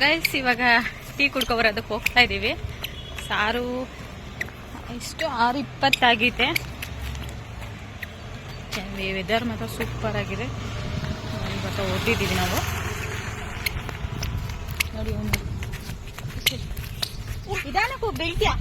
Guys, ಇವಾಗ tea ಕುಡ್ಕೊಬರೋದಕ್ಕೆ ಹೋಗ್ತಾ ಇದ್ದೀವಿ. ಸಾರು ಇಷ್ಟು 6:20 ಆಗಿದೆ. ವೆದರ್ ಮಾತ್ರ ಸೂಪರ್ ಆಗಿದೆ. ಇವತ್ತು ಓದಿದ್ದೀವಿ ನಾವು. ನೋಡಿ ನಿಧಾನಕ್ಕೂ ಬೆಳ್ತಿಯಾ.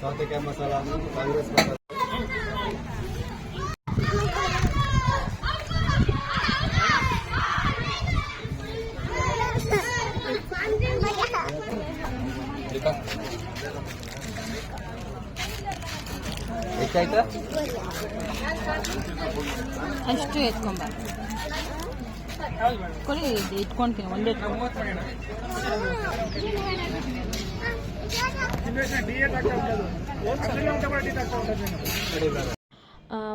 ಸೌತೆಕಾಯಿ ಮಸಾಲ ಕಾಂಗ್ರೆಸ್ ಮಸಾಲ ಎಷ್ಟಾಯ್ತಾ? ಅಷ್ಟು ಎತ್ಕೊಂಬ ಕೊಡಿ, ಇಟ್ಕೊಂತೀನಿ ಒಂದೇ.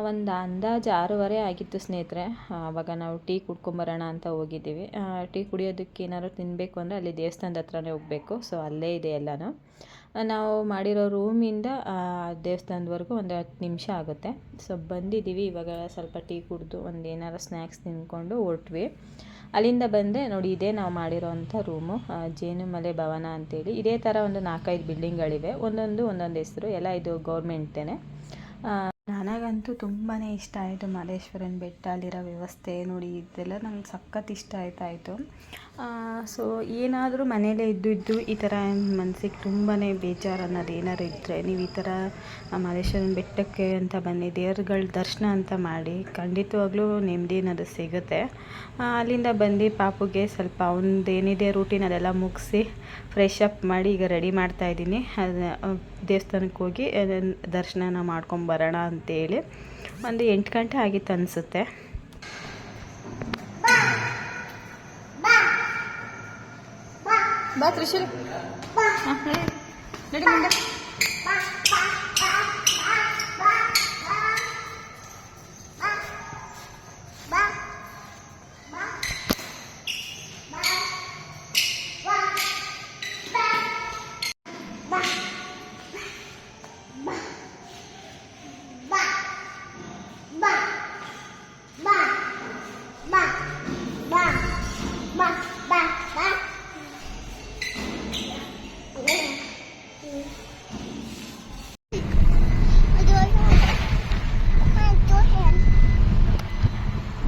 ಒಂದು ಅಂದಾಜು 6:30 ಆಗಿತ್ತು ಸ್ನೇಹಿತರೆ. ಆವಾಗ ನಾವು ಟೀ ಕುಡ್ಕೊಂಬರೋಣ ಅಂತ ಹೋಗಿದ್ದೀವಿ. ಟೀ ಕುಡಿಯೋದಕ್ಕೆ ಏನಾದ್ರು ತಿನ್ನಬೇಕು ಅಂದರೆ ಅಲ್ಲಿ ದೇವಸ್ಥಾನದ ಹತ್ರನೇ ಹೋಗಬೇಕು. ಸೊ ಅಲ್ಲೇ ಇದೆ ಎಲ್ಲನೂ. ನಾವು ಮಾಡಿರೋ ರೂಮಿಂದ ದೇವಸ್ಥಾನದವರೆಗೂ ಒಂದು 10 ನಿಮಿಷ ಆಗುತ್ತೆ. ಸೊ ಬಂದಿದ್ದೀವಿ. ಇವಾಗ ಸ್ವಲ್ಪ ಟೀ ಕುಡಿದು ಒಂದು ಏನಾರು ಸ್ನ್ಯಾಕ್ಸ್ ತಿಂದ್ಕೊಂಡು ಹೊರಟ್ವಿ. ಅಲ್ಲಿಂದ ಬಂದೆ ನೋಡಿ, ಇದೇ ನಾವು ಮಾಡಿರೋವಂಥ ರೂಮು, ಜೇನುಮಲೆ ಭವನ ಅಂತೇಳಿ. ಇದೇ ಥರ ಒಂದು 4-5 ಬಿಲ್ಡಿಂಗ್ಗಳಿವೆ. ಒಂದೊಂದು ಹೆಸರು, ಎಲ್ಲ ಇದು ಗೌರ್ಮೆಂಟ್ದೇನೆ. ನನಗಂತೂ ತುಂಬಾ ಇಷ್ಟ ಆಯಿತು ಮಲ್ಲೇಶ್ವರನ ಬೆಟ್ಟ, ಅಲ್ಲಿರೋ ವ್ಯವಸ್ಥೆ ನೋಡಿ, ಇದೆಲ್ಲ ನಂಗೆ ಸಖತ್ ಇಷ್ಟ ಆಯಿತು. ಸೊ ಏನಾದರೂ ಮನೇಲೇ ಇದ್ದು ಈ ಥರ ಮನಸ್ಸಿಗೆ ತುಂಬಾ ಬೇಜಾರು ಅನ್ನೋದು ಏನಾದ್ರು ಇದ್ದರೆ ನೀವು ಈ ಥರ ಮಲ್ಲೇಶ್ವರನ ಬೆಟ್ಟಕ್ಕೆ ಅಂತ ಬನ್ನಿ, ದೇವ್ರುಗಳ ದರ್ಶನ ಅಂತ ಮಾಡಿ, ಖಂಡಿತವಾಗ್ಲೂ ನೆಮ್ಮದಿ ಅನ್ನೋದು ಸಿಗುತ್ತೆ. ಅಲ್ಲಿಂದ ಬಂದು ಪಾಪುಗೆ ಸ್ವಲ್ಪ ಅವನದೇನಿದೆ ರೂಟೀನ್ ಅದೆಲ್ಲ ಮುಗಿಸಿ ಫ್ರೆಶ್ ಅಪ್ ಮಾಡಿ ಈಗ ರೆಡಿ ಮಾಡ್ತಾಯಿದ್ದೀನಿ. ದೇವಸ್ಥಾನಕ್ಕೆ ಹೋಗಿ ದರ್ಶನ ಮಾಡ್ಕೊಂಬರೋಣ ಅಂತೇಳಿ. ಒಂದು 8 ಗಂಟೆ ಆಗಿತ್ತು ಅನಿಸುತ್ತೆ. ಬಾ ತ್ರಿಶೂಲ್, ನಡಿ ಮುಂದೆ.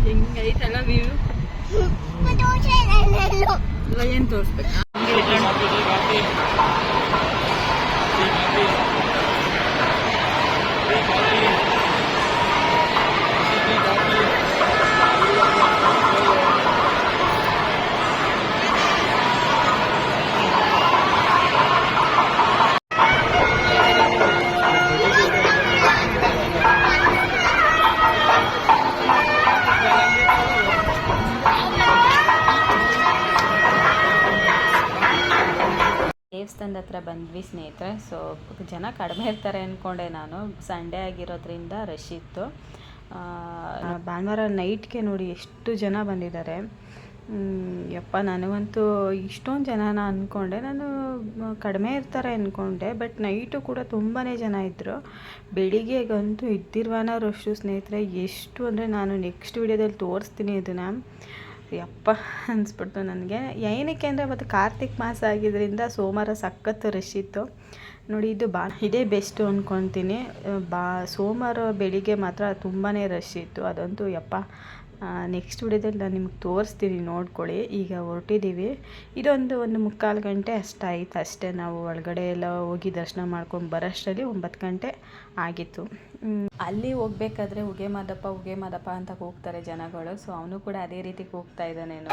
ಹೆಂಗೈತಲ್ಲ ವ್ಯೂ, ಏನು ತೋರಿಸ್ಬೇಕು? ದೇವಸ್ಥಾನದ ಹತ್ರ ಬಂದ್ವಿ ಸ್ನೇಹಿತರೆ. ಸೊ ಜನ ಕಡಿಮೆ ಇರ್ತಾರೆ ಅಂದ್ಕೊಂಡೆ ನಾನು. ಸಂಡೇ ಆಗಿರೋದ್ರಿಂದ ರಶ್ ಇತ್ತು. ಭಾನುವಾರ ನೈಟ್ಗೆ ನೋಡಿ ಎಷ್ಟು ಜನ ಬಂದಿದ್ದಾರೆ. ಯಪ್ಪ, ನನಗಂತೂ ಇಷ್ಟೊಂದು ಜನನ ಅಂದ್ಕೊಂಡೆ ನಾನು, ಕಡಿಮೆ ಇರ್ತಾರೆ ಅಂದ್ಕೊಂಡೆ. ಬಟ್ ನೈಟು ಕೂಡ ತುಂಬಾ ಜನ ಇದ್ದರು. ಬೆಳಿಗ್ಗೆಗಂತೂ ಇದ್ದಿರುವಾನ ರಶ್ಶು ಸ್ನೇಹಿತರೆ. ಎಷ್ಟು ಅಂದರೆ ನಾನು ನೆಕ್ಸ್ಟ್ ವಿಡಿಯೋದಲ್ಲಿ ತೋರಿಸ್ತೀನಿ ಇದನ್ನು. ಯಪ್ಪ ಅನಿಸ್ಬಿಡ್ತು ನನಗೆ. ಏನಕ್ಕೆ ಅಂದರೆ ಅವತ್ತು ಕಾರ್ತಿಕ್ ಮಾಸ ಆಗಿದ್ದರಿಂದ ಸೋಮವಾರ ಸಖತ್ತು ರಶ್ ಇತ್ತು ನೋಡಿ. ಇದೇ ಬೆಸ್ಟು ಅಂದ್ಕೊತೀನಿ. ಸೋಮವಾರ ಬೆಳಿಗ್ಗೆ ಮಾತ್ರ ತುಂಬಾ ರಶ್ ಇತ್ತು. ಅದಂತೂ ಯಪ್ಪ. ನೆಕ್ಸ್ಟ್ ವಿಡಿಯೋದಲ್ಲಿ ನಾನು ನಿಮ್ಗೆ ತೋರಿಸ್ತೀನಿ, ನೋಡ್ಕೊಳ್ಳಿ. ಈಗ ಹೊರಟಿದ್ದೀವಿ. ಇದೊಂದು 1-ಮುಕ್ಕಾಲು ಗಂಟೆ ಅಷ್ಟಾಯಿತು ಅಷ್ಟೇ. ನಾವು ಒಳಗಡೆ ಎಲ್ಲ ಹೋಗಿ ದರ್ಶನ ಮಾಡ್ಕೊಂಡು ಬರೋಷ್ಟರಲ್ಲಿ 9 ಗಂಟೆ ಆಗಿತ್ತು. ಅಲ್ಲಿ ಹೋಗ್ಬೇಕಾದ್ರೆ ಉಗೆ ಮಾದಪ್ಪ ಅಂತ ಕೂಗ್ತಾರೆ ಜನಗಳು. ಸೊ ಅವನು ಕೂಡ ಅದೇ ರೀತಿ ಕೂಗ್ತಾ ಇದ್ದಾನೇನೋ.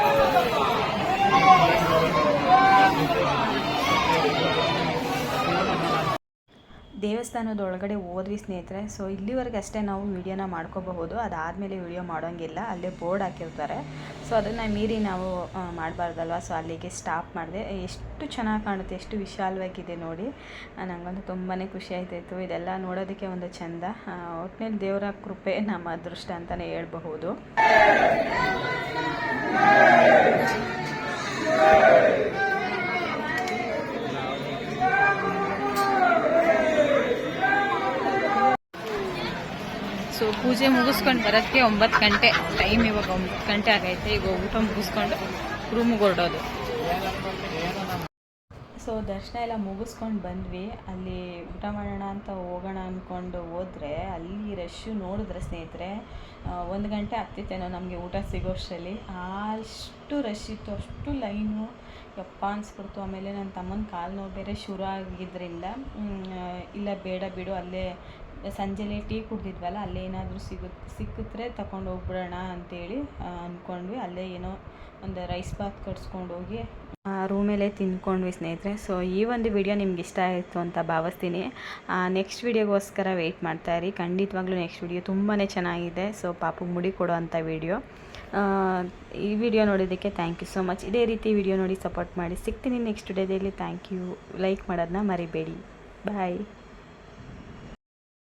ದೇವಸ್ಥಾನದ ಒಳಗಡೆ ಹೋದ್ವಿ ಸ್ನೇಹಿತರೆ. ಸೊ ಇಲ್ಲಿವರೆಗೆ ಅಷ್ಟೇ ನಾವು ವೀಡಿಯೋನ ಮಾಡ್ಕೋಬಹುದು, ಅದಾದಮೇಲೆ ವೀಡಿಯೋ ಮಾಡೋಂಗಿಲ್ಲ. ಅಲ್ಲೇ ಬೋರ್ಡ್ ಹಾಕಿರ್ತಾರೆ. ಸೊ ಅದನ್ನು ಮೀರಿ ನಾವು ಮಾಡಬಾರ್ದಲ್ವ. ಸೊ ಅಲ್ಲಿಗೆ ಸ್ಟಾಪ್ ಮಾಡಿದೆ. ಎಷ್ಟು ಚೆನ್ನಾಗಿ ಕಾಣುತ್ತೆ, ಎಷ್ಟು ವಿಶಾಲವಾಗಿದೆ ನೋಡಿ. ನನಗಂತೂ ತುಂಬಾ ಖುಷಿ ಆಯ್ತಾಯಿತ್ತು. ಇದೆಲ್ಲ ನೋಡೋದಕ್ಕೆ ಒಂದು ಚೆಂದ. ಒಟ್ಟಿನಲ್ಲಿ ದೇವರ ಕೃಪೆ ನಮ್ಮ ಅದೃಷ್ಟ ಅಂತಲೇ ಹೇಳ್ಬಹುದು. ಸೊ ಪೂಜೆ ಮುಗಿಸ್ಕೊಂಡು ಬರೋಕ್ಕೆ 9 ಗಂಟೆ ಟೈಮ್. ಇವಾಗ 9 ಗಂಟೆ ಆಗೈತೆ. ಈಗ ಊಟ ಮುಗಿಸ್ಕೊಂಡು ರೂಮಿಗೆ ಹೊರಡೋದು. ಸೊ ದರ್ಶನ ಎಲ್ಲ ಮುಗಿಸ್ಕೊಂಡು ಬಂದ್ವಿ. ಅಲ್ಲಿ ಊಟ ಮಾಡೋಣ ಅಂತ ಹೋಗೋಣ ಅಂದ್ಕೊಂಡು ಹೋದರೆ ಅಲ್ಲಿ ರಶ್ಶು ನೋಡಿದ್ರೆ ಸ್ನೇಹಿತರೆ 1 ಗಂಟೆ ಆಗ್ತಿತ್ತೇನೋ ನಮಗೆ ಊಟ ಸಿಗೋಷ್ಟರಲ್ಲಿ. ಅಷ್ಟು ರಶ್ ಇತ್ತು, ಅಷ್ಟು ಲೈನು. ಯಪ್ಪ ಅನಿಸ್ಬಿಡ್ತು. ಆಮೇಲೆ ನನ್ನ ತಮ್ಮನ ಕಾಲು ನೋವು ಬೇರೆ ಶುರು ಆಗಿದ್ದರಿಂದ ಇಲ್ಲ ಬೇಡ ಬಿಡು, ಅಲ್ಲೇ ಸಂಜೆಲೇ ಟೀ ಕುಡ್ದಿದ್ವಲ್ಲ, ಅಲ್ಲೇ ಏನಾದರೂ ಸಿಕ್ಕಿದ್ರೆ ತಗೊಂಡು ಹೋಗ್ಬಿಡೋಣ ಅಂತೇಳಿ ಅಂದ್ಕೊಂಡ್ವಿ. ಅಲ್ಲೇ ಏನೋ ಒಂದು ರೈಸ್ ಬಾತ್ ಕಟ್ಸ್ಕೊಂಡು ಹೋಗಿ ರೂಮಲ್ಲೇ ತಿಂದ್ಕೊಂಡ್ವಿ ಸ್ನೇಹಿತರೆ. ಸೊ ಈ ಒಂದು ವಿಡಿಯೋ ನಿಮ್ಗೆ ಇಷ್ಟ ಆಯಿತು ಅಂತ ಭಾವಿಸ್ತೀನಿ. ನೆಕ್ಸ್ಟ್ ವಿಡಿಯೋಗೋಸ್ಕರ ವೆಯ್ಟ್ ಮಾಡ್ತಾಯಿರಿ. ಖಂಡಿತವಾಗ್ಲೂ ನೆಕ್ಸ್ಟ್ ವಿಡಿಯೋ ತುಂಬಾ ಚೆನ್ನಾಗಿದೆ. ಸೊ ಪಾಪು ಮುಡಿ ಕೊಡೋ ಅಂಥ ವಿಡಿಯೋ. ಈ ವಿಡಿಯೋ ನೋಡೋದಕ್ಕೆ ಥ್ಯಾಂಕ್ ಯು ಸೊ ಮಚ್. ಇದೇ ರೀತಿ ವಿಡಿಯೋ ನೋಡಿ ಸಪೋರ್ಟ್ ಮಾಡಿ. ಸಿಗ್ತೀನಿ ನೆಕ್ಸ್ಟ್ ವಿಡಿಯೋದಲ್ಲಿ. Thank you. ಲೈಕ್ ಮಾಡೋದನ್ನ ಮರಿಬೇಡಿ. ಬಾಯ್.